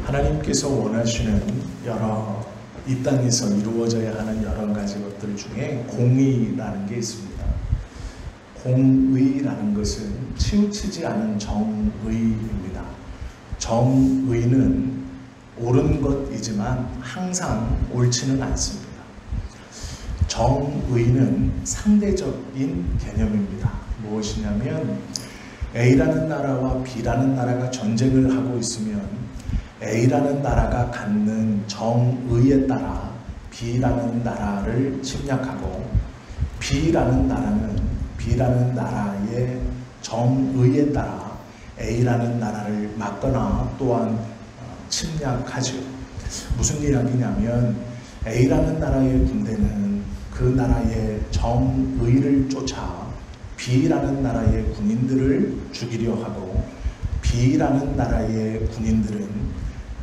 하나님께서 원하시는 이 땅에서 이루어져야 하는 여러 가지 것들 중에 공의라는 게 있습니다. 공의라는 것은 치우치지 않은 정의입니다. 정의는 옳은 것이지만 항상 옳지는 않습니다. 정의는 상대적인 개념입니다. 무엇이냐면 A라는 나라와 B라는 나라가 전쟁을 하고 있으면 A라는 나라가 갖는 정의에 따라 B라는 나라를 침략하고 B라는 나라는 B라는 나라의 정의에 따라 A라는 나라를 막거나 또한 침략하죠. 무슨 이야기냐면 A라는 나라의 군대는 그 나라의 정의를 쫓아 B라는 나라의 군인들을 죽이려 하고 B라는 나라의 군인들은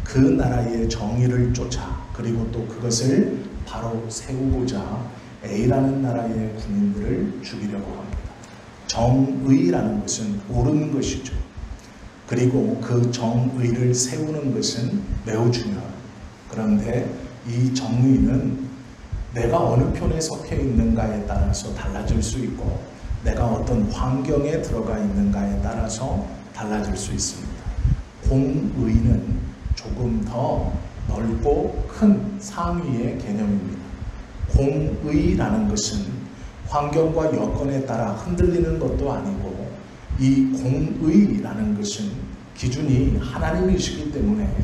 그 나라의 정의를 쫓아 그리고 또 그것을 바로 세우고자 A라는 나라의 군인들을 죽이려고 합니다. 정의라는 것은 옳은 것이죠. 그리고 그 정의를 세우는 것은 매우 중요합니다. 그런데 이 정의는 내가 어느 편에 속해 있는가에 따라서 달라질 수 있고 내가 어떤 환경에 들어가 있는가에 따라서 달라질 수 있습니다. 공의는 조금 더 넓고 큰 상위의 개념입니다. 공의라는 것은 환경과 여건에 따라 흔들리는 것도 아니고 이 공의라는 것은 기준이 하나님이시기 때문에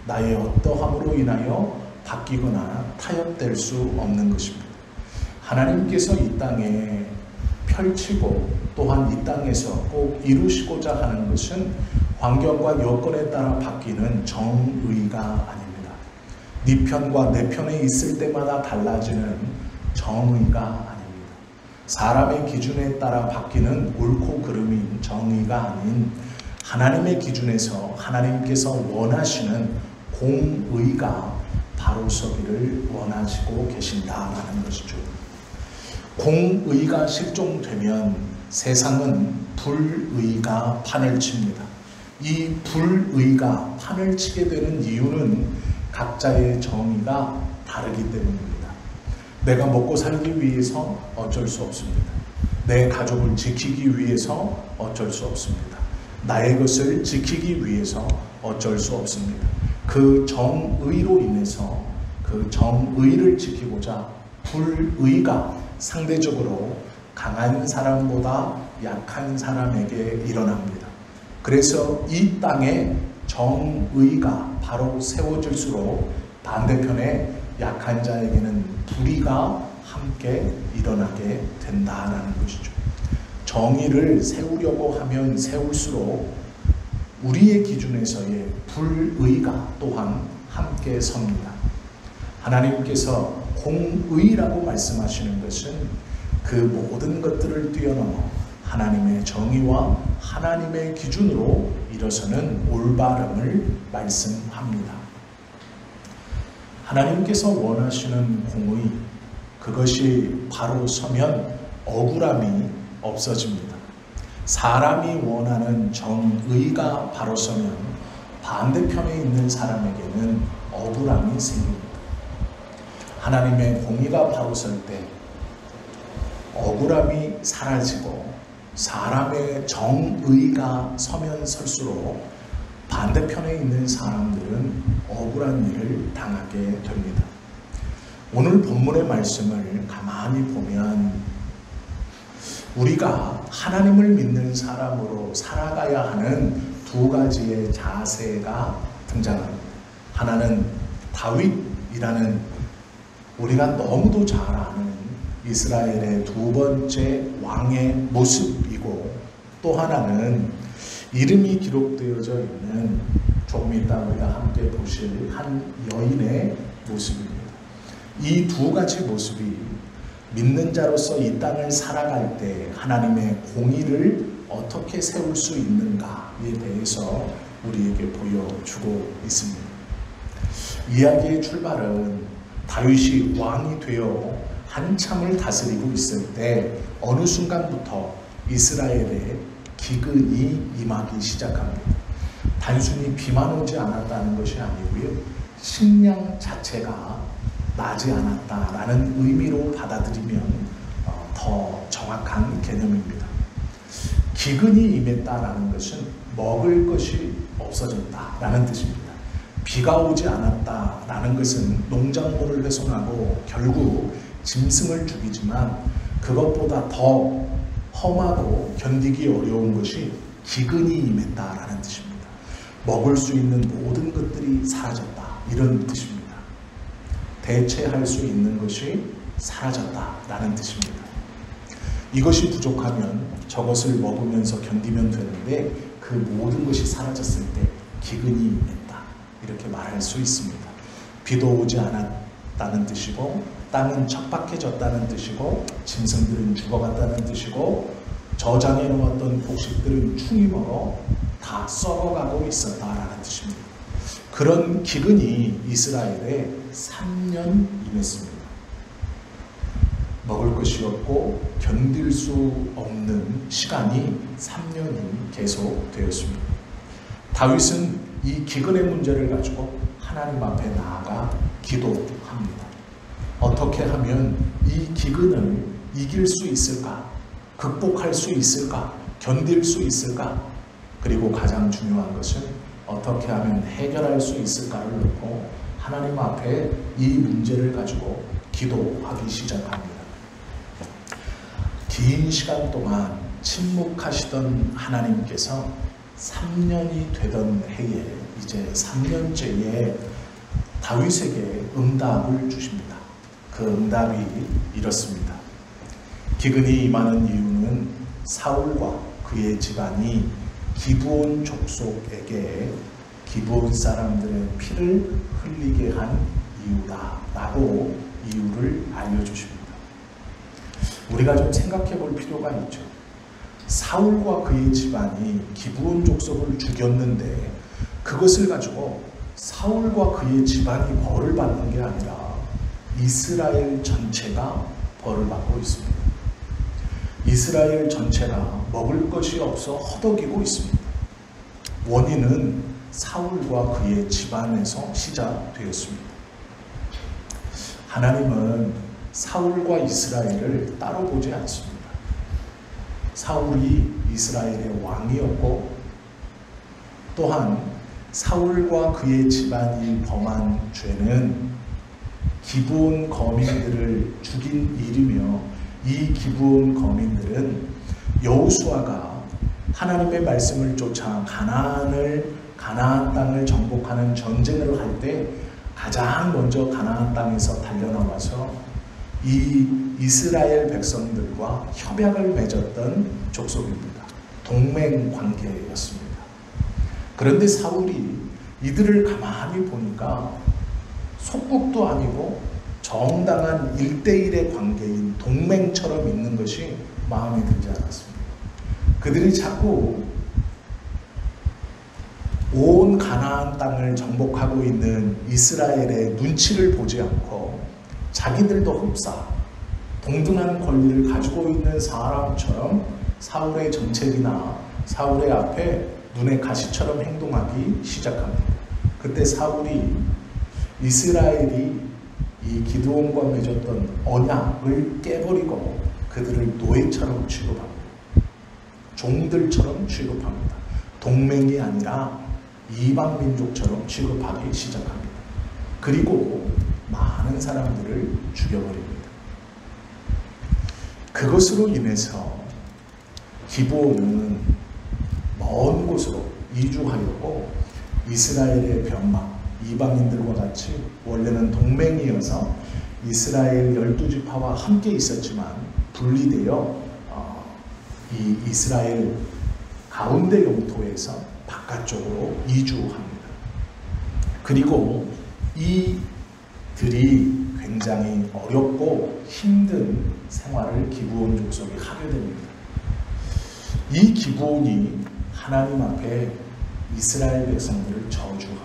나의 어떠함으로 인하여 바뀌거나 타협될 수 없는 것입니다. 하나님께서 이 땅에 펼치고 또한 이 땅에서 꼭 이루시고자 하는 것은 환경과 여건에 따라 바뀌는 정의가 아닙니다. 네 편과 내 편에 있을 때마다 달라지는 정의가 아닙니다. 사람의 기준에 따라 바뀌는 옳고 그름인 정의가 아닌 하나님의 기준에서 하나님께서 원하시는 공의가 바로 서기를 원하시고 계신다라는 것이죠. 공의가 실종되면 세상은 불의가 판을 칩니다. 이 불의가 판을 치게 되는 이유는 각자의 정의가 다르기 때문입니다. 내가 먹고 살기 위해서 어쩔 수 없습니다. 내 가족을 지키기 위해서 어쩔 수 없습니다. 나의 것을 지키기 위해서 어쩔 수 없습니다. 그 정의로 인해서 그 정의를 지키고자 불의가 상대적으로 강한 사람보다 약한 사람에게 일어납니다. 그래서 이 땅에 정의가 바로 세워질수록 반대편에 약한 자에게는 불의가 함께 일어나게 된다는 것이죠. 정의를 세우려고 하면 세울수록 우리의 기준에서의 불의가 또한 함께 섭니다. 하나님께서 공의라고 말씀하시는 것은 그 모든 것들을 뛰어넘어 하나님의 정의와 하나님의 기준으로 일어서는 올바름을 말씀합니다. 하나님께서 원하시는 공의, 그것이 바로 서면 억울함이 없어집니다. 사람이 원하는 정의가 바로 서면 반대편에 있는 사람에게는 억울함이 생깁니다. 하나님의 공의가 바로 설 때 억울함이 사라지고 사람의 정의가 서면 설수록 반대편에 있는 사람들은 억울한 일을 당하게 됩니다. 오늘 본문의 말씀을 가만히 보면 우리가 하나님을 믿는 사람으로 살아가야 하는 두 가지의 자세가 등장합니다. 하나는 다윗이라는 우리가 너무도 잘 아는 이스라엘의 두 번째 왕의 모습이고, 또 하나는 이름이 기록되어져 있는 조금 이따 우리가 함께 보실 한 여인의 모습입니다. 이 두 가지 모습이 믿는 자로서 이 땅을 살아갈 때 하나님의 공의를 어떻게 세울 수 있는가에 대해서 우리에게 보여주고 있습니다. 이야기의 출발은 다윗이 왕이 되어 한참을 다스리고 있을 때 어느 순간부터 이스라엘에 기근이 임하기 시작합니다. 단순히 비만 오지 않았다는 것이 아니고요. 식량 자체가 나지 않았다라는 의미로 받아들이면 더 정확한 개념입니다. 기근이 임했다라는 것은 먹을 것이 없어졌다라는 뜻입니다. 비가 오지 않았다라는 것은 농작물을 훼손하고 결국 짐승을 죽이지만 그것보다 더 험하고 견디기 어려운 것이 기근이 임했다라는 뜻입니다. 먹을 수 있는 모든 것들이 사라졌다 이런 뜻입니다. 대체할 수 있는 것이 사라졌다라는 뜻입니다. 이것이 부족하면 저것을 먹으면서 견디면 되는데 그 모든 것이 사라졌을 때 기근이 임했다 이렇게 말할 수 있습니다. 비도 오지 않았다는 뜻이고 땅은 척박해졌다는 뜻이고 짐승들은 죽어갔다는 뜻이고 저장해 놓았던 곡식들은 충이 멀어 다 썩어가고 있었다라는 뜻입니다. 그런 기근이 이스라엘에 3년 임했습니다. 먹을 것이 없고 견딜 수 없는 시간이 3년이 계속되었습니다. 다윗은 이 기근의 문제를 가지고 하나님 앞에 나아가 기도합니다. 어떻게 하면 이 기근을 이길 수 있을까? 극복할 수 있을까? 견딜 수 있을까? 그리고 가장 중요한 것은 어떻게 하면 해결할 수 있을까를 놓고 하나님 앞에 이 문제를 가지고 기도하기 시작합니다. 긴 시간 동안 침묵하시던 하나님께서 3년이 되던 해에 이제 3년째에 다윗에게 응답을 주십니다. 그 응답이 이렇습니다. 기근이 임하는 이유는 사울과 그의 집안이 기브온 족속에게 기브온 사람들의 피를 흘리게 한 이유다 라고 이유를 알려주십니다. 우리가 좀 생각해 볼 필요가 있죠. 사울과 그의 집안이 기브온 족속을 죽였는데 그것을 가지고 사울과 그의 집안이 벌을 받는 게 아니라 이스라엘 전체가 벌을 받고 있습니다. 이스라엘 전체가 먹을 것이 없어 허덕이고 있습니다. 원인은 사울과 그의 집안에서 시작되었습니다. 하나님은 사울과 이스라엘을 따로 보지 않습니다. 사울이 이스라엘의 왕이었고 또한 사울과 그의 집안이 범한 죄는 기브온 거민들을 죽인 일이며 이 기브온 거민들은 여호수아가 하나님의 말씀을 쫓아 가나안 땅을 정복하는 전쟁을 할 때 가장 먼저 가나안 땅에서 달려나와서 이 이스라엘 백성들과 협약을 맺었던 족속입니다. 동맹 관계였습니다. 그런데 사울이 이들을 가만히 보니까 속국도 아니고 정당한 1대1의 관계인 동맹처럼 있는 것이 마음에 들지 않았습니다. 그들이 자꾸 온 가나안 땅을 정복하고 있는 이스라엘의 눈치를 보지 않고 자기들도 흡사 동등한 권리를 가지고 있는 사람처럼 사울의 정책이나 사울의 앞에 눈의 가시처럼 행동하기 시작합니다. 그때 사울이 이스라엘이 이 기드온과 맺었던 언약을 깨버리고 그들을 노예처럼 취급합니다. 종들처럼 취급합니다. 동맹이 아니라 이방 민족처럼 취급하기 시작합니다. 그리고 많은 사람들을 죽여버립니다. 그것으로 인해서 기브온은 먼 곳으로 이주하였고 이스라엘의 변막, 이방인들과 같이 원래는 동맹이어서 이스라엘 12지파와 함께 있었지만 분리되어 이 이스라엘 가운데 영토에서 바깥쪽으로 이주합니다. 그리고 이들이 굉장히 어렵고 힘든 생활을 기브온 족속이 하게 됩니다. 이 기브온이 하나님 앞에 이스라엘 백성들을 저주합니다.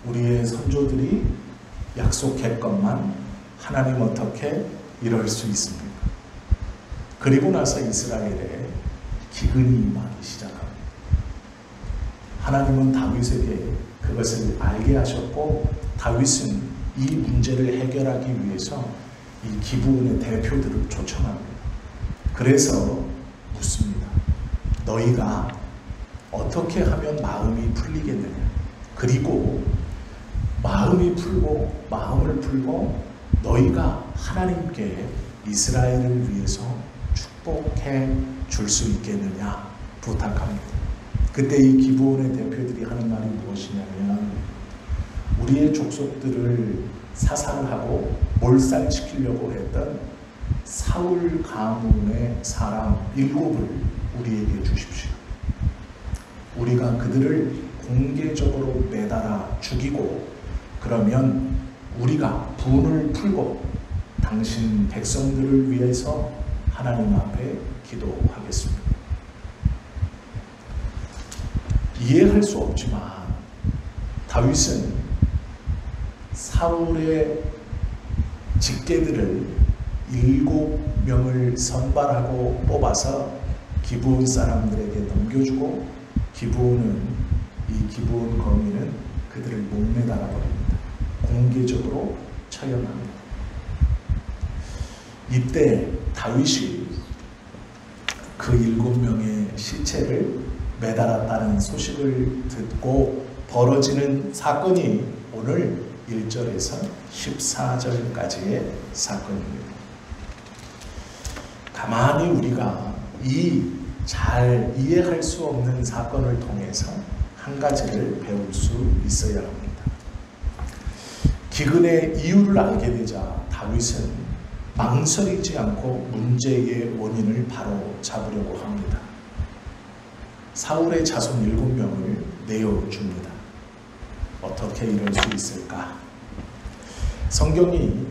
우리의 선조들이 약속했건만 하나님 어떻게 이럴 수 있습니까? 그리고 나서 이스라엘에 기근이 임하기 시작합니다. 하나님은 다윗에게 그것을 알게 하셨고 다윗은 이 문제를 해결하기 위해서 이 기브온의 대표들을 초청합니다. 그래서 묻습니다. 너희가 어떻게 하면 마음이 풀리겠느냐? 그리고 마음을 풀고 너희가 하나님께 이스라엘을 위해서 축복해 줄 수 있겠느냐 부탁합니다. 그때 이 기브온의 대표들이 하는 말이 무엇이냐면 우리의 족속들을 사살하고 몰살시키려고 했던 사울 가문의 사람 7을 우리에게 주십시오. 우리가 그들을 공개적으로 매달아 죽이고 그러면 우리가 분을 풀고 당신 백성들을 위해서 하나님 앞에 기도하겠습니다. 이해할 수 없지만 다윗은 사울의 직계들을 7명을 선발하고 뽑아서 기브온 사람들에게 넘겨주고 이 기브온 거민은 그들을 목매달아 버립니다. 공개적으로 처형합니다. 이때 다윗이 그 7명의 시체를 매달았다는 소식을 듣고 벌어지는 사건이 오늘 1절에서 14절까지의 사건입니다. 가만히 우리가 이 잘 이해할 수 없는 사건을 통해서 한 가지를 배울 수 있어야 합니다. 기근의 이유를 알게 되자 다윗은 망설이지 않고 문제의 원인을 바로 잡으려고 합니다. 사울의 자손 7명을 내어줍니다. 어떻게 이럴 수 있을까? 성경이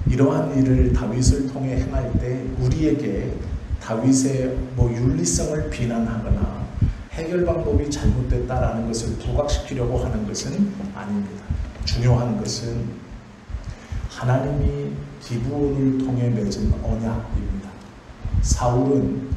이러한 일을 다윗을 통해 행할 때 우리에게 다윗의 윤리성을 비난하거나 해결 방법이 잘못됐다라는 것을 부각시키려고 하는 것은 아닙니다. 중요한 것은 하나님이 기브온을 통해 맺은 언약입니다. 사울은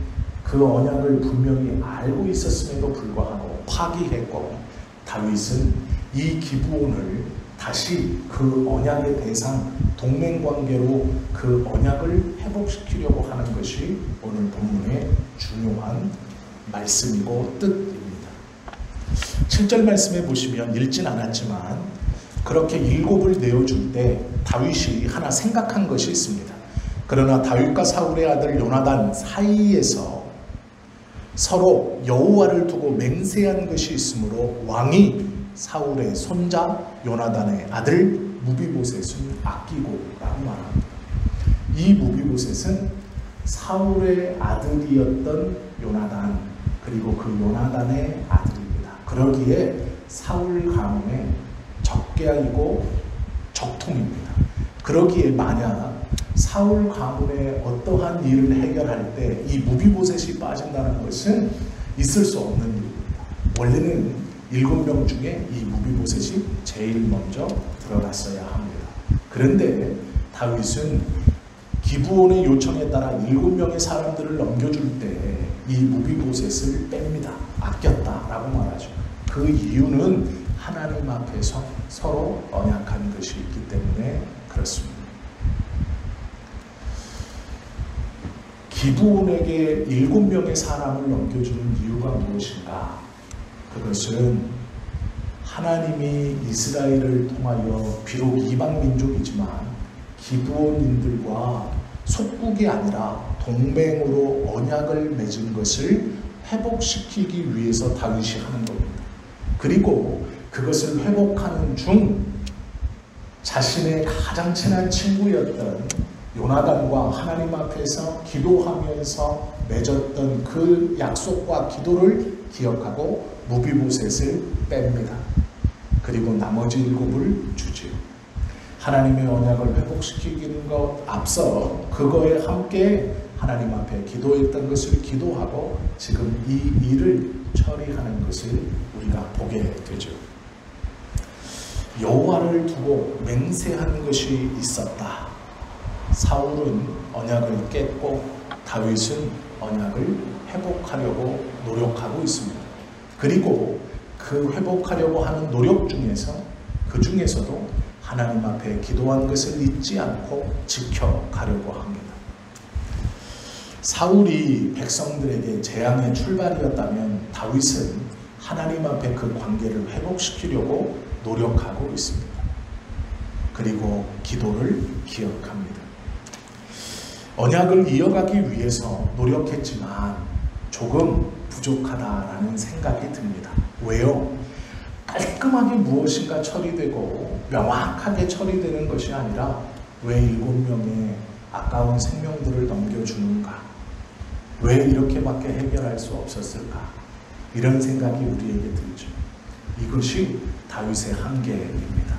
그 언약을 분명히 알고 있었음에도 불구하고 파기했고 다윗은 이 기브온을 다시 그 언약의 대상 동맹관계로 그 언약을 회복시키려고 하는 것이 오늘 본문의 중요한 말씀이고 뜻입니다. 7절 말씀에 보시면 읽진 않았지만 그렇게 7을 내어줄 때 다윗이 하나 생각한 것이 있습니다. 그러나 다윗과 사울의 아들 요나단 사이에서 서로 여호와를 두고 맹세한 것이 있으므로 왕이 사울의 손자 요나단의 아들 무비보셋을 아끼고 라고 말합니다. 이 무비보셋은 사울의 아들이었던 요나단 그리고 그 요나단의 아들입니다. 그러기에 사울 가문의 적개이고 적통입니다. 그러기에 만약 사울 가문의 어떠한 일을 해결할 때 이 무비보셋이 빠진다는 것은 있을 수 없는 일입니다. 원래는 7명 중에 이 무비보셋이 제일 먼저 들어갔어야 합니다. 그런데 다윗은 기브온의 요청에 따라 7명의 사람들을 넘겨줄 때 이 무비보셋을 뺍니다. 아꼈다라고 말하죠. 그 이유는 하나님 앞에서 서로 언약한 것이 있기 때문에 그렇습니다. 기브온에게 7명의 사람을 넘겨주는 이유가 무엇인가? 그것은 하나님이 이스라엘을 통하여 비록 이방 민족이지만 기브온인들과 속국이 아니라 동맹으로 언약을 맺은 것을 회복시키기 위해서 다윗이 하는 겁니다. 그리고 그것을 회복하는 중 자신의 가장 친한 친구였던 요나단과 하나님 앞에서 기도하면서 맺었던 그 약속과 기도를 기억하고 무비보셋을 뺍니다. 그리고 나머지 7을 주지요. 하나님의 언약을 회복시키는 것 앞서 그거에 함께 하나님 앞에 기도했던 것을 기도하고 지금 이 일을 처리하는 것을 우리가 보게 되죠. 여호와를 두고 맹세한 것이 있었다. 사울은 언약을 깼고 다윗은 언약을 회복하려고 노력하고 있습니다. 그리고 그 회복하려고 하는 노력 중에서 그 중에서도 하나님 앞에 기도한 것을 잊지 않고 지켜가려고 합니다. 사울이 백성들에게 재앙의 출발이었다면 다윗은 하나님 앞에 그 관계를 회복시키려고 노력하고 있습니다. 그리고 기도를 기억합니다. 언약을 이어가기 위해서 노력했지만 조금 부족하다라는 생각이 듭니다. 왜요? 깔끔하게 무엇인가 처리되고 명확하게 처리되는 것이 아니라 왜 7명의 아까운 생명들을 넘겨주는가? 왜 이렇게밖에 해결할 수 없었을까? 이런 생각이 우리에게 들죠. 이것이 다윗의 한계입니다.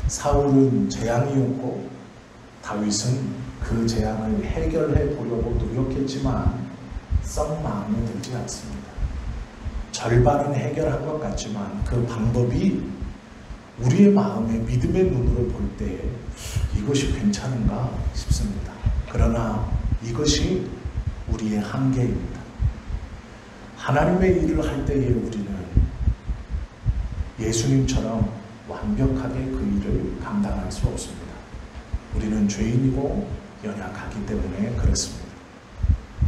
사울은 재앙이었고 다윗은 그 재앙을 해결해 보려고 노력했지만 썩 마음에 들지 않습니다. 절반은 해결한 것 같지만 그 방법이 우리의 마음에 믿음의 눈으로 볼 때 이것이 괜찮은가 싶습니다. 그러나 이것이 우리의 한계입니다. 하나님의 일을 할 때에 우리는 예수님처럼 완벽하게 그 일을 감당할 수 없습니다. 우리는 죄인이고 연약하기 때문에 그렇습니다.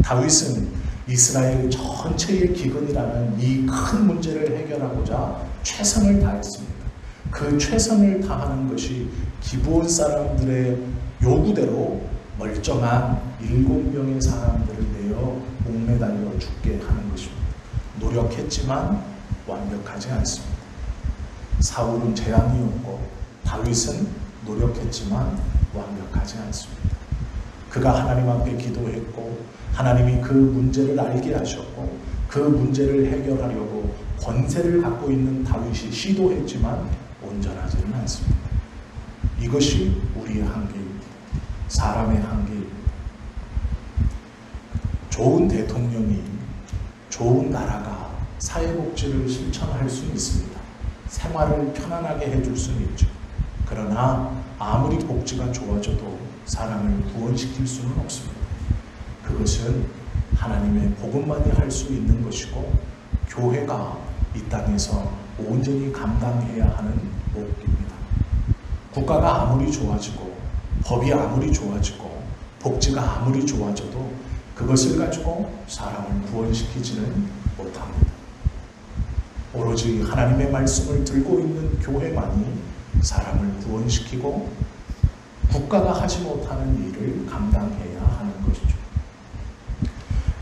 다윗은 이스라엘 전체의 기근이라는 이 큰 문제를 해결하고자 최선을 다했습니다. 그 최선을 다하는 것이 기브온 사람들의 요구대로 멀쩡한 7명의 사람들을 내어 목매달려 죽게 하는 것입니다. 노력했지만 완벽하지 않습니다. 사울은 재앙이었고 다윗은 노력했지만 완벽하지 않습니다. 그가 하나님 앞에 기도했고 하나님이 그 문제를 알게 하셨고 그 문제를 해결하려고 권세를 갖고 있는 다윗이 시도했지만 온전하지는 않습니다. 이것이 우리의 한계입니다. 사람의 한계입니다. 좋은 대통령이 좋은 나라가 사회복지를 실천할 수는 있습니다. 생활을 편안하게 해줄 수는 있죠. 그러나 아무리 복지가 좋아져도 사람을 구원시킬 수는 없습니다. 그것은 하나님의 복음만이 할 수 있는 것이고 교회가 이 땅에서 온전히 감당해야 하는 몫입니다. 국가가 아무리 좋아지고 법이 아무리 좋아지고 복지가 아무리 좋아져도 그것을 가지고 사람을 구원시키지는 못합니다. 오로지 하나님의 말씀을 들고 있는 교회만이 사람을 구원시키고 국가가 하지 못하는 일을 감당해야 하는 것이죠.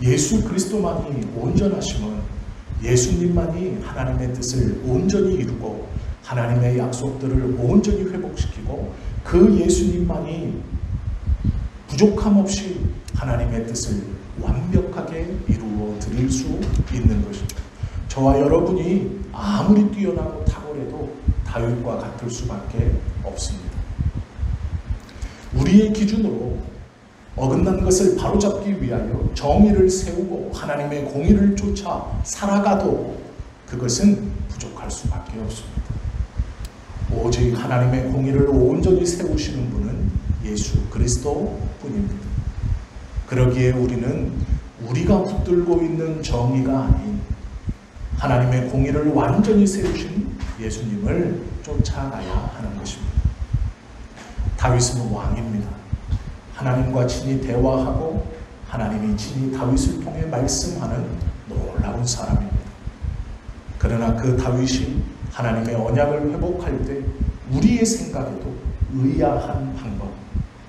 예수 그리스도만이 온전하심은 예수님만이 하나님의 뜻을 온전히 이루고 하나님의 약속들을 온전히 회복시키고 그 예수님만이 부족함 없이 하나님의 뜻을 완벽하게 이루어 드릴 수 있는 것입니다. 저와 여러분이 아무리 뛰어나고 탁월해도 다윗과 같을 수밖에 없습니다. 우리의 기준으로 어긋난 것을 바로잡기 위하여 정의를 세우고 하나님의 공의를 쫓아 살아가도 그것은 부족할 수밖에 없습니다. 오직 하나님의 공의를 온전히 세우시는 분은 예수 그리스도 뿐입니다. 그러기에 우리는 우리가 붙들고 있는 정의가 아닌 하나님의 공의를 완전히 세우신 예수님을 쫓아가야 하는 것입니다. 다윗은 왕입니다. 하나님과 친히 대화하고 하나님이 친히 다윗을 통해 말씀하는 놀라운 사람입니다. 그러나 그 다윗이 하나님의 언약을 회복할 때 우리의 생각에도 의아한 방법,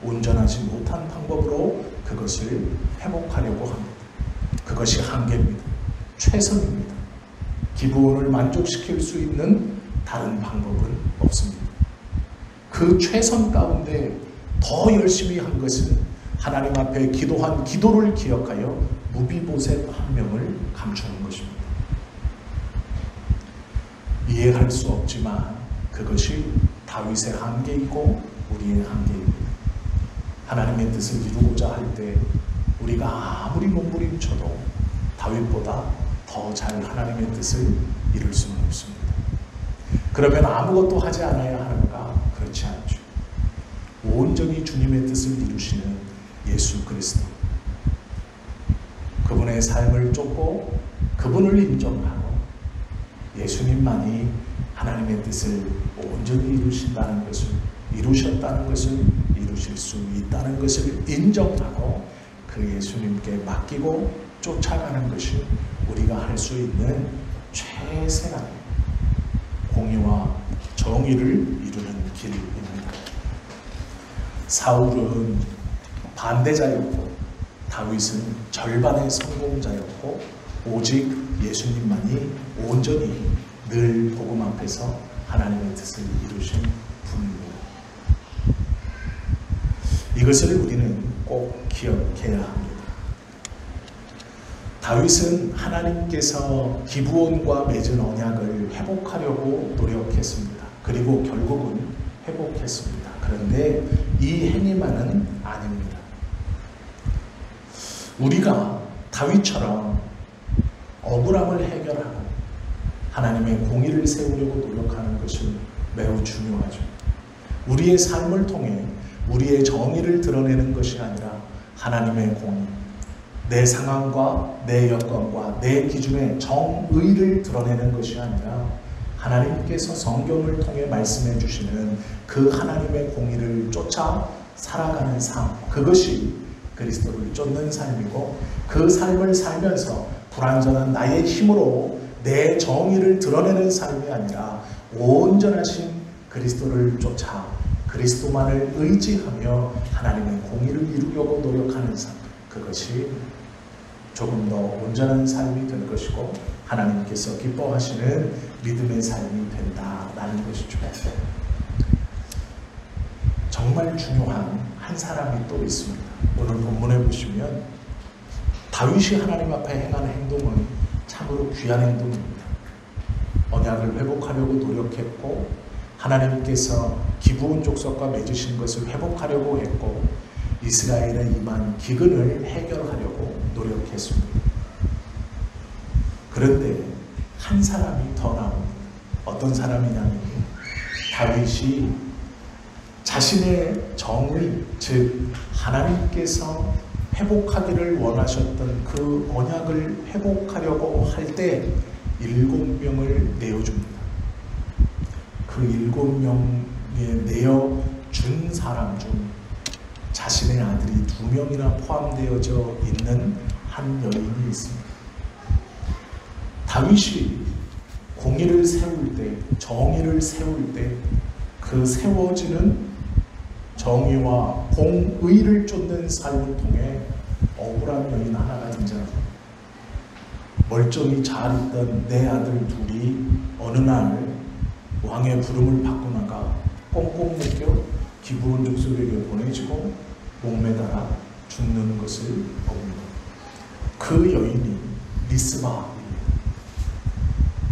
온전하지 못한 방법으로 그것을 회복하려고 합니다. 그것이 한계입니다. 최선입니다. 기브온을 만족시킬 수 있는 다른 방법은 없습니다. 그 최선 가운데 더 열심히 한 것은 하나님 앞에 기도한 기도를 기억하여 무비보셋 한 명을 감추는 것입니다. 이해할 수 없지만 그것이 다윗의 한계이고 우리의 한계입니다. 하나님의 뜻을 이루고자 할 때 우리가 아무리 몸부림쳐도 다윗보다 더 잘 하나님의 뜻을 이룰 수는 없습니다. 그러면 아무것도 하지 않아야 하는가? 그렇지 않죠. 온전히 주님의 뜻을 이루시는 예수 그리스도, 그분의 삶을 쫓고 그분을 인정하고 예수님만이 하나님의 뜻을 온전히 이루셨다는 것을 이루실 수 있다는 것을 인정하고 그 예수님께 맡기고 쫓아가는 것이 우리가 할 수 있는 최선의 공의와 정의를 이루는 길입니다. 사울은 반대자였고 다윗은 절반의 성공자였고 오직 예수님만이 온전히 늘 복음 앞에서 하나님의 뜻을 이루신 분입니다. 이것을 우리는 꼭 기억해야 합니다. 다윗은 하나님께서 기브온과 맺은 언약을 회복하려고 노력했습니다. 그리고 결국은 회복했습니다. 그런데 이 행위만은 아닙니다. 우리가 다윗처럼 억울함을 해결하고 하나님의 공의를 세우려고 노력하는 것은 매우 중요하죠. 우리의 삶을 통해 우리의 정의를 드러내는 것이 아니라 하나님의 공의, 내 상황과 내 여건과 내 기준의 정의를 드러내는 것이 아니라 하나님께서 성경을 통해 말씀해 주시는 그 하나님의 공의를 쫓아 살아가는 삶, 그것이 그리스도를 쫓는 삶이고 그 삶을 살면서 불완전한 나의 힘으로 내 정의를 드러내는 삶이 아니라 온전하신 그리스도를 쫓아 그리스도만을 의지하며 하나님의 공의를 이루려고 노력하는 삶, 그것이 조금 더 온전한 삶이 될 것이고 하나님께서 기뻐하시는 믿음의 삶이 된다라는 것이죠. 정말 중요한 한 사람이 또 있습니다. 오늘 본문에 보시면 다윗이 하나님 앞에 행한 행동은 참으로 귀한 행동입니다. 언약을 회복하려고 노력했고 하나님께서 기브온 족속과 맺으신 것을 회복하려고 했고 이스라엘에 임한 기근을 해결하려고 노력했습니다. 그런데 한 사람이 더 나옵니다. 어떤 사람이냐면 다윗이 자신의 정의, 즉 하나님께서 회복하기를 원하셨던 그 언약을 회복하려고 할 때 7명을 내어줍니다. 그 7명에 내어준 사람 중 자신의 아들이 2명이나 포함되어져 있는 한 여인이 있습니다. 다윗이 공의를 세울 때, 정의를 세울 때 그 세워지는 정의와 공의를 쫓는 삶을 통해 억울한 여인 하나가 등장합니다. 멀쩡히 잘 있던 내 아들 둘이 어느 날 왕의 부름을 받고 나가 꽁꽁 묶여 기브온 족속에게 보내지고 목매달아 죽는 것을 봅니다. 그 여인이 리스바입니다.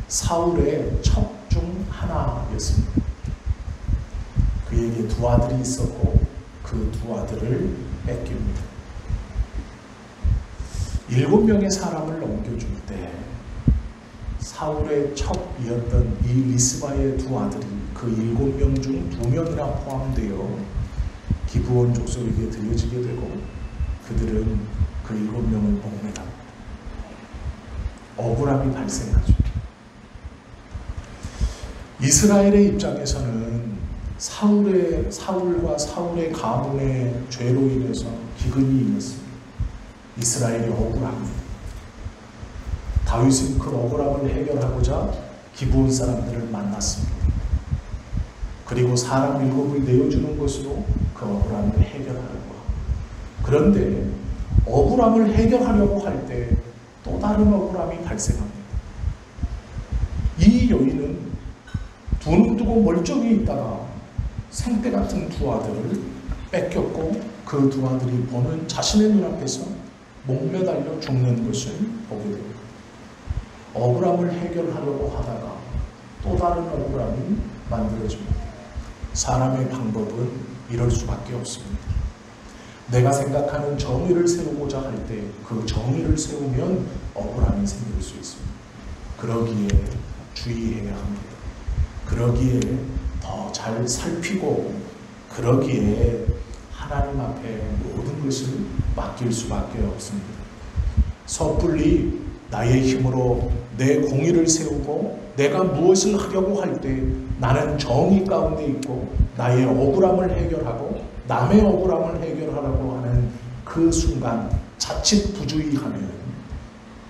사울의 첩 중 하나였습니다. 그에게 2 아들이 있었고 그 2 아들을 뺏깁니다. 7명의 사람을 넘겨줄 때 사울의 첩이었던 이 리스바의 2 아들이 그 7명 중 2명이나 포함되어 기브온 족속에게 들려지게 되고 그들은 그 7명을 목매다. 억울함이 발생하죠. 이스라엘의 입장에서는 사울과 사울의 가문의 죄로 인해서 기근이 임했습니다. 이스라엘이 억울합니다. 다윗은 그 억울함을 해결하고자 기브온 사람들을 만났습니다. 그리고 사람 7을 내어주는 것으로 그 억울함을 해결하려고 합니다. 그런데 억울함을 해결하려고 할 때 또 다른 억울함이 발생합니다. 이 여인은 두 눈 뜨고 멀쩡히 있다가 생떼 같은 2 아들을 뺏겼고 그 2 아들이 보는 자신의 눈앞에서 목매달려 죽는 것을 보게 됩니다. 억울함을 해결하려고 하다가 또 다른 억울함이 만들어집니다. 사람의 방법은 이럴 수밖에 없습니다. 내가 생각하는 정의를 세우고자 할 때 그 정의를 세우면 억울함이 생길 수 있습니다. 그러기에 주의해야 합니다. 그러기에 더 잘 살피고 그러기에 하나님 앞에 모든 것을 맡길 수밖에 없습니다. 섣불리 나의 힘으로 내 공의를 세우고 내가 무엇을 하려고 할 때 나는 정의 가운데 있고 나의 억울함을 해결하고 남의 억울함을 해결하라고 하는 그 순간 자칫 부주의하면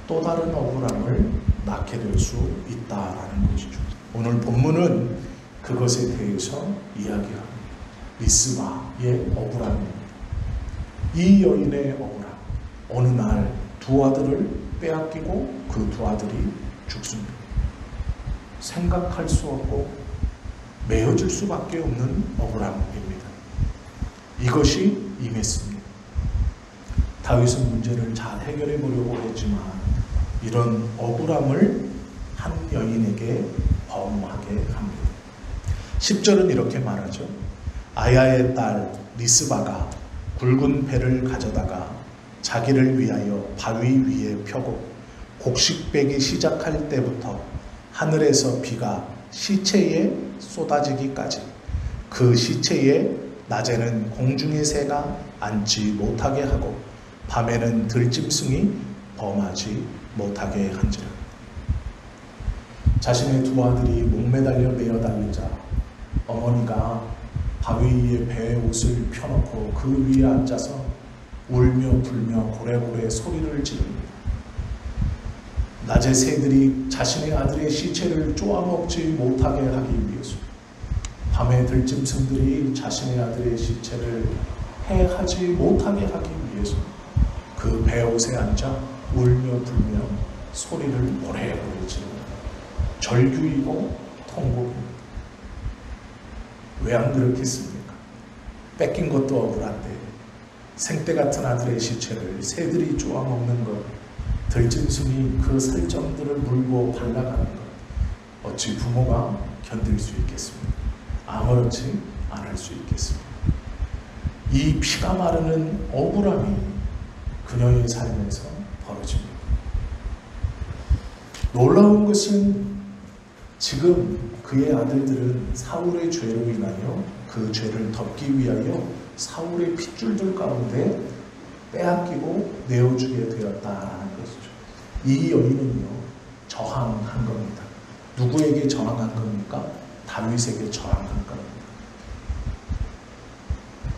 또 다른 억울함을 낳게 될 수 있다라는 것이죠. 오늘 본문은 그것에 대해서 이야기합니다. 리스바의 억울함입니다. 이 여인의 억울함. 어느 날 두 아들을 빼앗기고 그 두 아들이 죽습니다. 생각할 수 없고 메어질 수밖에 없는 억울함입니다. 이것이 임했습니다. 다윗은 문제를 잘 해결해 보려고 했지만 이런 억울함을 한 여인에게 범하게 합니다. 10절은 이렇게 말하죠. 아야의 딸 리스바가 굵은 배를 가져다가 자기를 위하여 바위 위에 펴고 곡식 빼기 시작할 때부터 하늘에서 비가 시체에 쏟아지기까지 그 시체에 낮에는 공중의 새가 앉지 못하게 하고 밤에는 들짐승이 범하지 못하게 한지라. 자신의 두 아들이 목매달려 매어 달리자 어머니가 바위 위에 배의 옷을 펴놓고 그 위에 앉아서 울며 불며 고래고래 소리를 지릅니다. 낮에 새들이 자신의 아들의 시체를 쪼아먹지 못하게 하기 위해서, 밤에 들짐승들이 자신의 아들의 시체를 해하지 못하게 하기 위해서 그 배옷에 앉아 울며 불며 소리를 고래고래 지릅니다. 절규이고 통곡입니다. 왜 안 그렇겠습니까? 뺏긴 것도 억울한데 생때 같은 아들의 시체를 새들이 쪼아먹는 것, 들짐승이 그 살점들을 물고 발라가는 것, 어찌 부모가 견딜 수 있겠습니까? 아무렇지 않을 수 있겠습니다. 이 피가 마르는 억울함이 그녀의 삶에서 벌어집니다. 놀라운 것은 지금 그의 아들들은 사울의 죄로 인하여 그 죄를 덮기 위하여 사울의 핏줄들 가운데 빼앗기고 내어주게 되었다라는 것이죠. 이 여인은요, 저항한 겁니다. 누구에게 저항한 겁니까? 다윗에게 저항한 겁니다.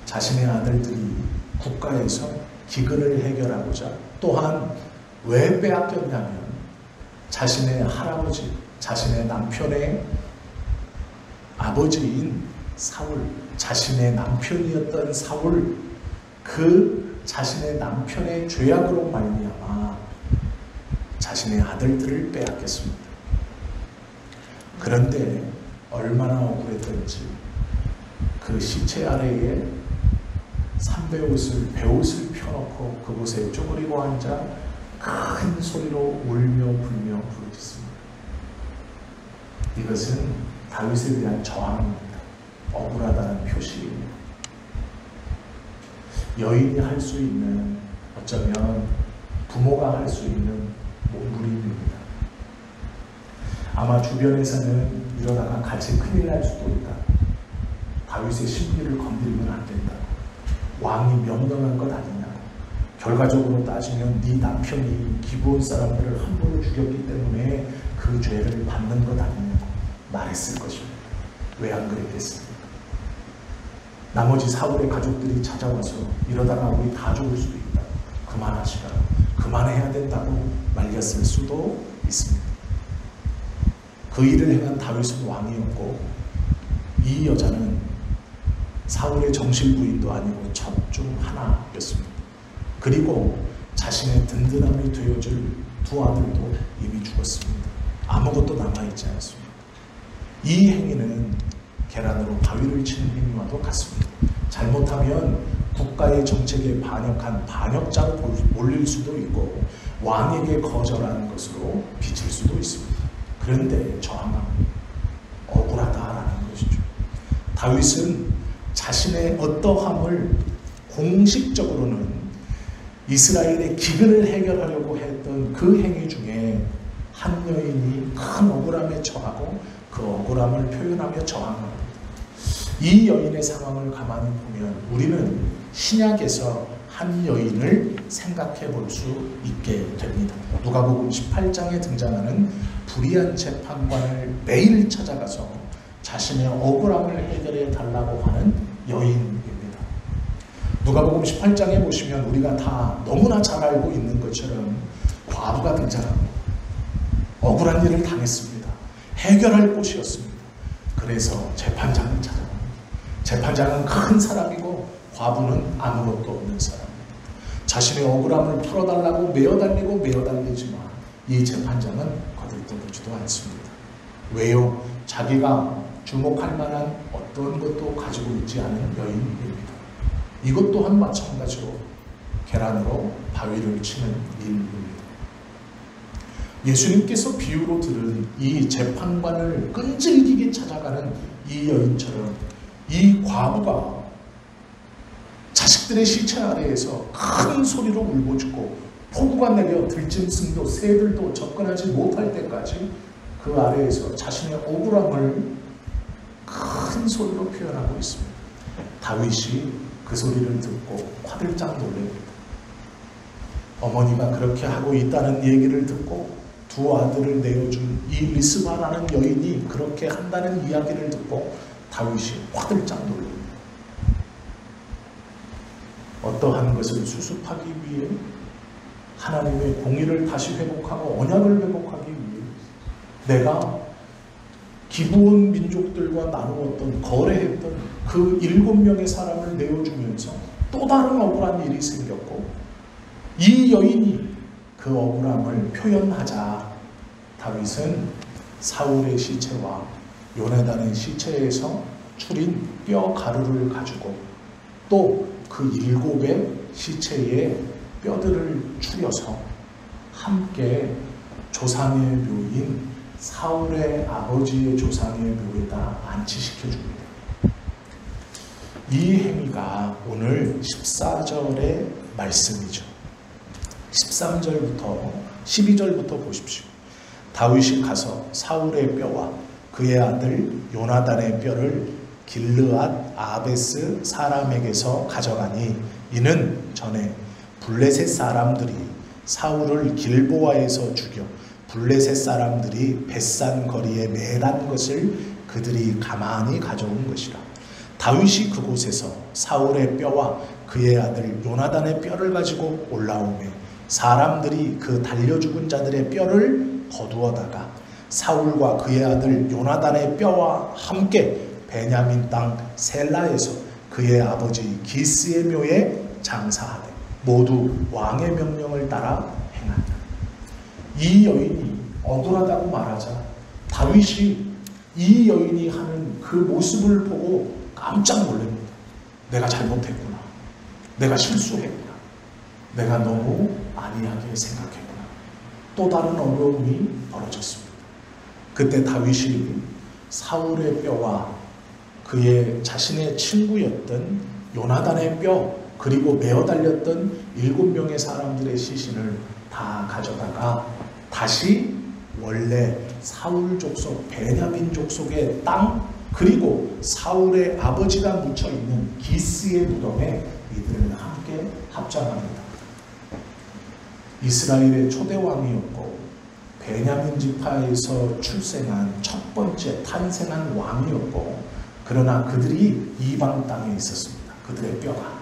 자신의 아들들이 국가에서 기근을 해결하고자, 또한 왜 빼앗겼냐면 자신의 할아버지, 자신의 남편의 아버지인 사울, 자신의 남편이었던 사울, 그 자신의 남편의 죄악으로 말미암아 자신의 아들들을 빼앗겼습니다. 그런데 얼마나 억울했던지 그 시체 아래에 삼배옷을, 배옷을 펴놓고 그곳에 쪼그리고 앉아 큰 소리로 울며 불며 부르짖습니다. 이것은 다윗에 대한 저항입니다. 억울하다는 표시입니다. 여인이 할 수 있는, 어쩌면 부모가 할 수 있는 몸부림입니다. 아마 주변에서는 이러다가 같이 큰일 날 수도 있다. 다윗의 심기를 건드리면 안 된다. 왕이 명령한 것 아니냐고. 결과적으로 따지면 네 남편이 기브온 사람들을 함부로 죽였기 때문에 그 죄를 받는 것 아니냐고 말했을 것입니다. 왜 안 그랬겠습니까? 나머지 사울의 가족들이 찾아와서 이러다가 우리 다 죽을 수도 있다. 그만하시라. 그만해야 된다고 말렸을 수도 있습니다. 그 일을 행한 다윗은 왕이었고 이 여자는 사울의 정실 부인도 아니고 첫 중 하나였습니다. 그리고 자신의 든든함이 되어줄 두 아들도 이미 죽었습니다. 아무것도 남아있지 않습니다. 이 행위는 계란으로 바위를 치는 행위와도 같습니다. 잘못하면 국가의 정책에 반역한 반역자로 몰릴 수도 있고 왕에게 거절하는 것으로 비칠 수도 있습니다. 그런데 저항합니다. 억울하다라는 것이죠. 다윗은 자신의 어떠함을 공식적으로는 이스라엘의 기근을 해결하려고 했던 그 행위 중에 한 여인이 큰 억울함에 처하고 그 억울함을 표현하며 저항합니다. 이 여인의 상황을 가만히 보면 우리는 신약에서 한 여인을 생각해 볼 수 있게 됩니다. 누가복음 18장에 등장하는 불의한 재판관을 매일 찾아가서 자신의 억울함을 해결해 달라고 하는 여인입니다. 누가복음 18장에 보시면 우리가 다 너무나 잘 알고 있는 것처럼 과부가 등장합니다. 억울한 일을 당했습니다. 해결할 곳이었습니다. 그래서 재판장을 찾아갑니다. 재판장은 큰 사람이고 과부는 아무것도 없는 사람입니다. 자신의 억울함을 풀어달라고 매어달리고 매어달리지만 이 재판장은 거들떠보지도 않습니다. 왜요? 자기가 주목할 만한 어떤 것도 가지고 있지 않은 여인입니다. 이것 또한 마찬가지로 계란으로 바위를 치는 일입니다. 예수님께서 비유로 들은 이 재판관을 끈질기게 찾아가는 이 여인처럼 이 과부가 자식들의 시체 아래에서 큰 소리로 울부짖고 폭우가 내려 들짐승도 새들도 접근하지 못할 때까지 그 아래에서 자신의 억울함을 큰 소리로 표현하고 있습니다. 다윗이 그 소리를 듣고 화들짝 놀랍니다. 어머니가 그렇게 하고 있다는 얘기를 듣고 두 아들을 내어준 이 리스바라는 여인이 그렇게 한다는 이야기를 듣고 다윗이 화들짝 놀랍니다. 어떠한 것을 수습하기 위해 하나님의 공의를 다시 회복하고 언약을 회복하기 위해 내가 기브온 민족들과 나누었던 거래했던 그 7명의 사람을 내어주면서 또 다른 억울한 일이 생겼고 이 여인이 그 억울함을 표현하자 다윗은 사울의 시체와 요나단의 시체에서 추린 뼈 가루를 가지고 또 그 7의 시체의 뼈들을 추려서 함께 조상의 묘인 사울의 아버지의 조상의 묘에다 안치시켜줍니다. 이 행위가 오늘 14절의 말씀이죠. 13절부터 12절부터 보십시오. 다윗이 가서 사울의 뼈와 그의 아들 요나단의 뼈를 길르앗 아베스 사람에게서 가져가니 이는 전에 블레셋 사람들이 사울을 길보아에서 죽여 블레셋 사람들이 벳산 거리에 매단 것을 그들이 가만히 가져온 것이라. 다윗이 그곳에서 사울의 뼈와 그의 아들 요나단의 뼈를 가지고 올라오매 사람들이 그 달려 죽은 자들의 뼈를 거두어다가 사울과 그의 아들 요나단의 뼈와 함께 베냐민 땅 셀라에서 그의 아버지 기스의 묘에 장사하되 모두 왕의 명령을 따라 행한다. 이 여인이 억울하다고 말하자 다윗이 이 여인이 하는 그 모습을 보고 깜짝 놀랍니다. 내가 잘못했구나. 내가 실수했구나. 내가 너무 안이하게 생각했구나. 또 다른 어려움이 벌어졌습니다. 그때 다윗이 사울의 뼈와 그의 자신의 친구였던 요나단의 뼈 그리고 메어 달렸던 7명의 사람들의 시신을 다 가져다가 다시 원래 사울 족속 베냐민 족속의 땅 그리고 사울의 아버지가 묻혀있는 기스의 무덤에 이들은 함께 합장합니다. 이스라엘의 초대왕이었고 베냐민 지파에서 출생한 첫 번째 탄생한 왕이었고 그러나 그들이 이방 땅에 있었습니다. 그들의 뼈가.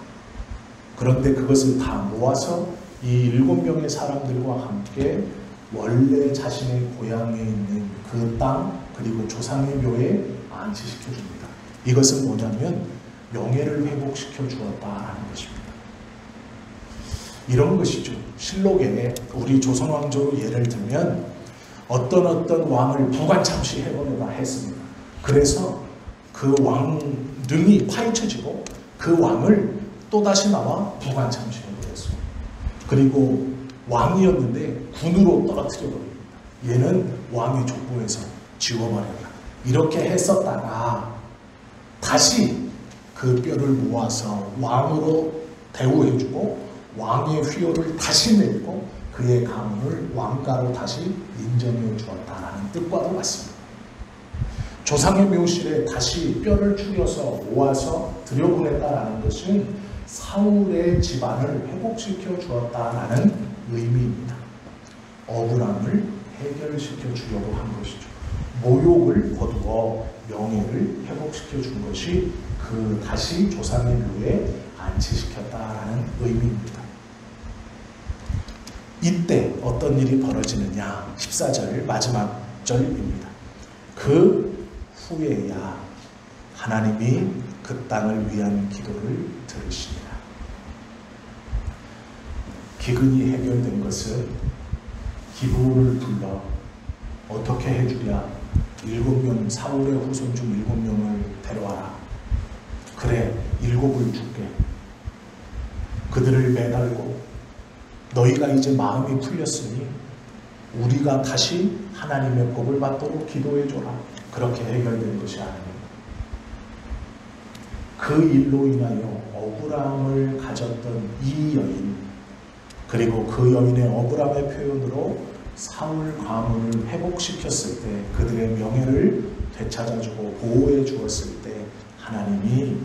그런데 그것을 다 모아서 이 7명의 사람들과 함께 원래 자신의 고향에 있는 그 땅 그리고 조상의 묘에 안치시켜 줍니다. 이것은 뭐냐면 명예를 회복시켜 주었다라는 것입니다. 이런 것이죠. 실록에 우리 조선 왕조로 예를 들면 어떤 왕을 부관 참시해보려다 했습니다. 그래서 그 왕릉이 파헤쳐지고 그 왕을 또다시 나와 부관 참시해버렸습니다. 그리고 왕이었는데 군으로 떨어뜨려버립니다. 얘는 왕의 족보에서 지워버려라. 이렇게 했었다가 다시 그 뼈를 모아서 왕으로 대우해주고 왕의 휘호를 다시 내리고 그의 가문을 왕가로 다시 인정해 주었다라는 뜻과도 같습니다. 조상의 묘실에 다시 뼈를 추려서 모아서 들여보냈다라는 것은 사울의 집안을 회복시켜 주었다라는 의미입니다. 억울함을 해결시켜 주려고 한 것이죠. 모욕을 거두어 명예를 회복시켜 준 것이 그 다시 조상의 묘에 안치시켰다라는 의미입니다. 이때 어떤 일이 벌어지느냐? 14절 마지막 절입니다. 그 후에야 하나님이 그 땅을 위한 기도를 들으시니라. 기근이 해결된 것은 기부를 불러 어떻게 해주랴? 7명, 사울의 후손 중 7명을 데려와라. 그래, 7을 줄게. 그들을 매달고 너희가 이제 마음이 풀렸으니 우리가 다시 하나님의 복을 받도록 기도해줘라. 그렇게 해결된 것이 아닙니다. 그 일로 인하여 억울함을 가졌던 이 여인, 그리고 그 여인의 억울함의 표현으로 사울 가문을 회복시켰을 때, 그들의 명예를 되찾아주고 보호해 주었을 때 하나님이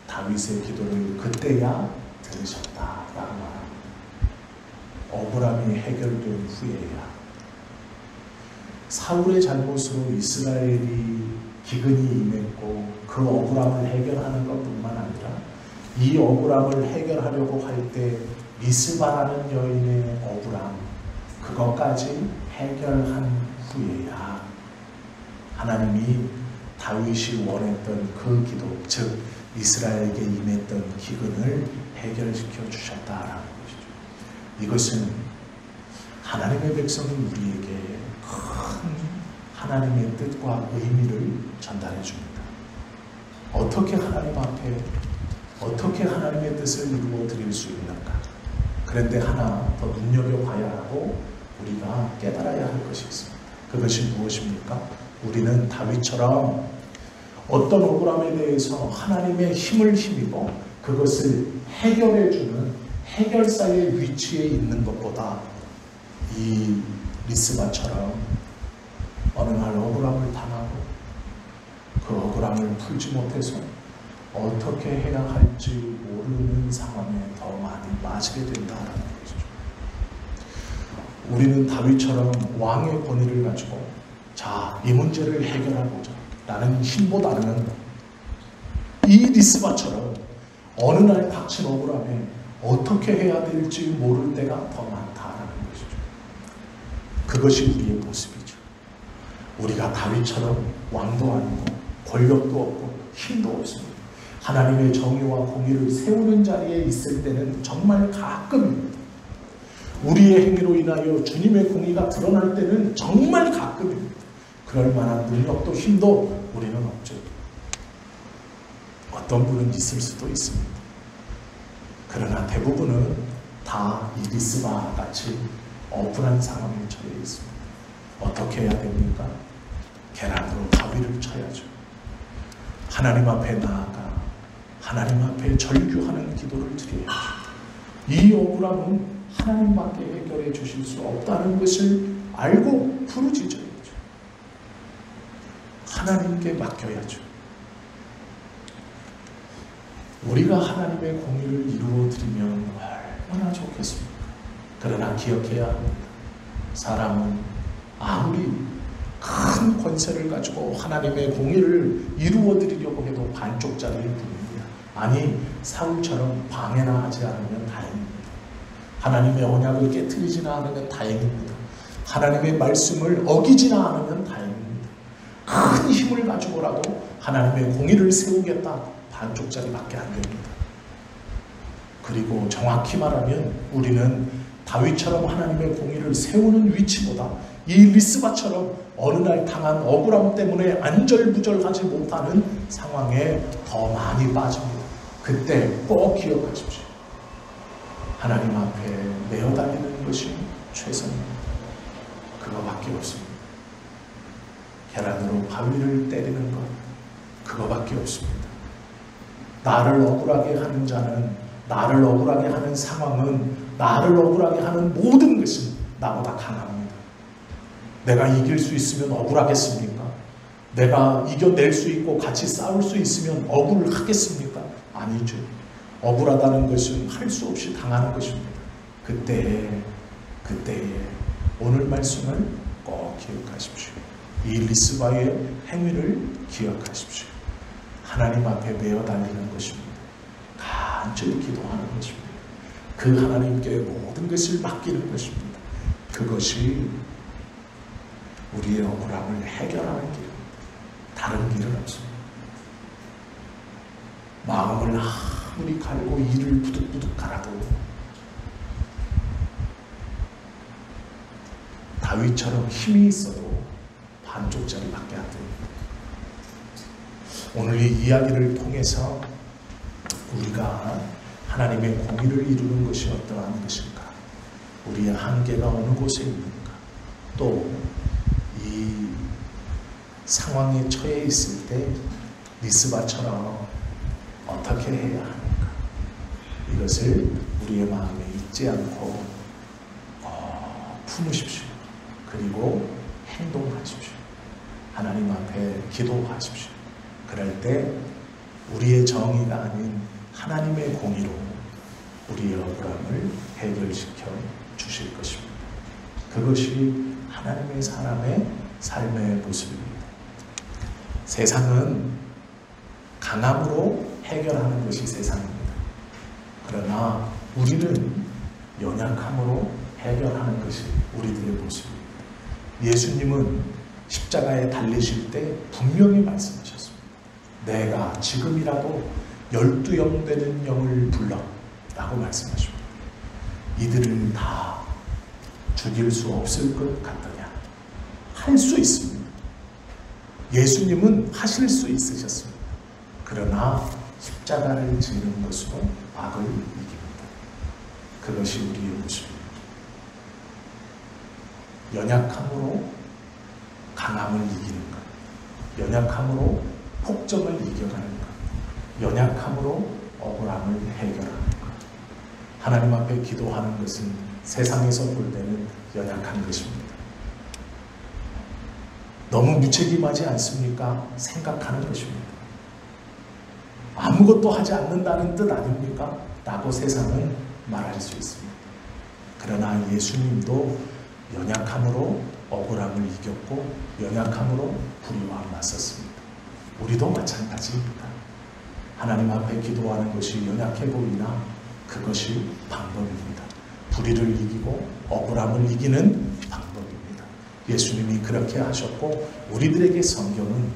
다윗의 기도를 그때야 들으셨다라고 말합니다. 억울함이 해결된 후에야. 사울의 잘못으로 이스라엘이 기근이 임했고 그 억울함을 해결하는 것뿐만 아니라 이 억울함을 해결하려고 할 때 미스바라는 여인의 억울함, 그것까지 해결한 후에야 하나님이 다윗이 원했던 그 기도, 즉 이스라엘에게 임했던 기근을 해결시켜 주셨다라는 것이죠. 이것은 하나님의 백성인 우리에게 큰 하나님의 뜻과 의미를 전달해 줍니다. 어떻게 하나님 앞에 어떻게 하나님의 뜻을 이루어 드릴 수 있는가? 그런데 하나 더 눈여겨봐야 하고 우리가 깨달아야 할 것이 있습니다. 그것이 무엇입니까? 우리는 다윗처럼 어떤 억울함에 대해서 하나님의 힘을 힘입어 그것을 해결해주는 해결사의 위치에 있는 것보다 이 리스바처럼 어느 날 억울함을 당하고 그 억울함을 풀지 못해서 어떻게 해야 할지 모르는 상황에 더 많이 빠지게 된다는 것이죠. 우리는 다윗처럼 왕의 권위를 가지고 자, 이 문제를 해결하고자 라는 힘보다는 이 리스바처럼 어느 날 닥친 억울함에 어떻게 해야 될지 모를 때가 더 많다라는 것이죠. 그것이 우리의 모습이죠. 우리가 다윗처럼 왕도 아니고 권력도 없고 힘도 없습니다. 하나님의 정의와 공의를 세우는 자리에 있을 때는 정말 가끔입니다. 우리의 행위로 인하여 주님의 공의가 드러날 때는 정말 가끔입니다. 그럴 만한 능력도 힘도 우리는 없죠. 어떤 분은 있을 수도 있습니다. 그러나 대부분은 다 이 리스바 같이 억울한 상황에 처해 있습니다. 어떻게 해야 됩니까? 계란으로 바위를 쳐야죠. 하나님 앞에 나아가 하나님 앞에 절규하는 기도를 드려야죠. 이 억울함은 하나님밖에 해결해 주실 수 없다는 것을 알고 부르짖어야죠. 하나님께 맡겨야죠. 우리가 하나님의 공의를 이루어 드리면 얼마나 좋겠습니까? 그러나 기억해야 합니다. 사람은 아무리 큰 권세를 가지고 하나님의 공의를 이루어 드리려고 해도 반쪽짜리일 뿐입니다. 아니, 사울처럼 방해나 하지 않으면 다행입니다. 하나님의 언약을 깨트리지나 않으면 다행입니다. 하나님의 말씀을 어기지나 않으면 다행입니다. 큰 힘을 가지고라도 하나님의 공의를 세우겠다, 반쪽짜리밖에 안 됩니다. 그리고 정확히 말하면 우리는 다윗처럼 하나님의 공의를 세우는 위치보다 이 리스바처럼 어느 날 당한 억울함 때문에 안절부절하지 못하는 상황에 더 많이 빠집니다. 그때 꼭 기억하십시오. 하나님 앞에 내어달리는 것이 최선입니다. 그거밖에 없습니다. 계란으로 바위를 때리는 것, 그거밖에 없습니다. 나를 억울하게 하는 자는, 나를 억울하게 하는 상황은, 나를 억울하게 하는 모든 것은 나보다 강합니다. 내가 이길 수 있으면 억울하겠습니까? 내가 이겨낼 수 있고 같이 싸울 수 있으면 억울하겠습니까? 아니죠. 억울하다는 것은 할 수 없이 당하는 것입니다. 그때에 오늘 말씀을 꼭 기억하십시오. 이 리스바의 행위를 기억하십시오. 하나님 앞에 매어 달리는 것입니다. 간절히 기도하는 것입니다. 그 하나님께 모든 것을 맡기는 것입니다. 그것이 우리의 억울함을 해결하는 길입니다. 다른 길은 없습니다. 마음을 아무리 갈고 이를 부득부득 갈아도 다윗처럼 힘이 있어도 반쪽짜리밖에 안 됩니다. 오늘 이 이야기를 통해서 우리가 하나님의 공의를 이루는 것이 어떠한 것일까? 우리의 한계가 어느 곳에 있는가? 또 이 상황에 처해 있을 때 리스바처럼 어떻게 해야 하는가? 이것을 우리의 마음에 잊지 않고 품으십시오. 그리고 행동하십시오. 하나님 앞에 기도하십시오. 그럴 때 우리의 정의가 아닌 하나님의 공의로 우리의 억울함을 해결시켜 주실 것입니다. 그것이 하나님의 사람의 삶의 모습입니다. 세상은 강함으로 해결하는 것이 세상입니다. 그러나 우리는 연약함으로 해결하는 것이 우리들의 모습입니다. 예수님은 십자가에 달리실 때 분명히 말씀하셨습니다. 내가 지금이라도 12영 되는 영을 불러 라고 말씀하십니다. 이들을 다 죽일 수 없을 것 같더냐? 할 수 있습니다. 예수님은 하실 수 있으셨습니다. 그러나 십자가를 지는 것으로 악을 이깁니다. 그것이 우리의 모습입니다. 연약함으로 강함을 이기는 것, 연약함으로 폭정을 이겨가는 것, 연약함으로 억울함을 해결하는 것. 하나님 앞에 기도하는 것은 세상에서 볼 때는 연약한 것입니다. 너무 무책임하지 않습니까? 생각하는 것입니다. 아무것도 하지 않는다는 뜻 아닙니까? 라고 세상은 말할 수 있습니다. 그러나 예수님도 연약함으로 억울함을 이겼고 연약함으로 불의와 맞섰습니다. 우리도 마찬가지입니다. 하나님 앞에 기도하는 것이 연약해 보이나 그것이 방법입니다. 불의를 이기고 억울함을 이기는 방법입니다. 예수님이 그렇게 하셨고 우리들에게 성경은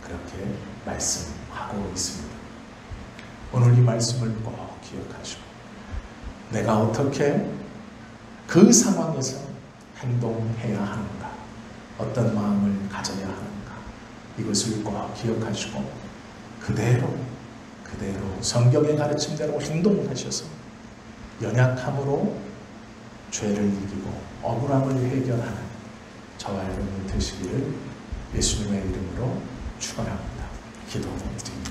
그렇게 말씀하고 있습니다. 오늘 이 말씀을 꼭 기억하시고 내가 어떻게 그 상황에서 행동해야 하는가, 어떤 마음을 가져야 하는가, 이것을 꼭 기억하시고 그대로 성경의 가르침대로 행동하셔서 연약함으로 죄를 이기고 억울함을 해결하는 저와 여러분 되시기를 예수님의 이름으로 축원합니다. 기도드립니다.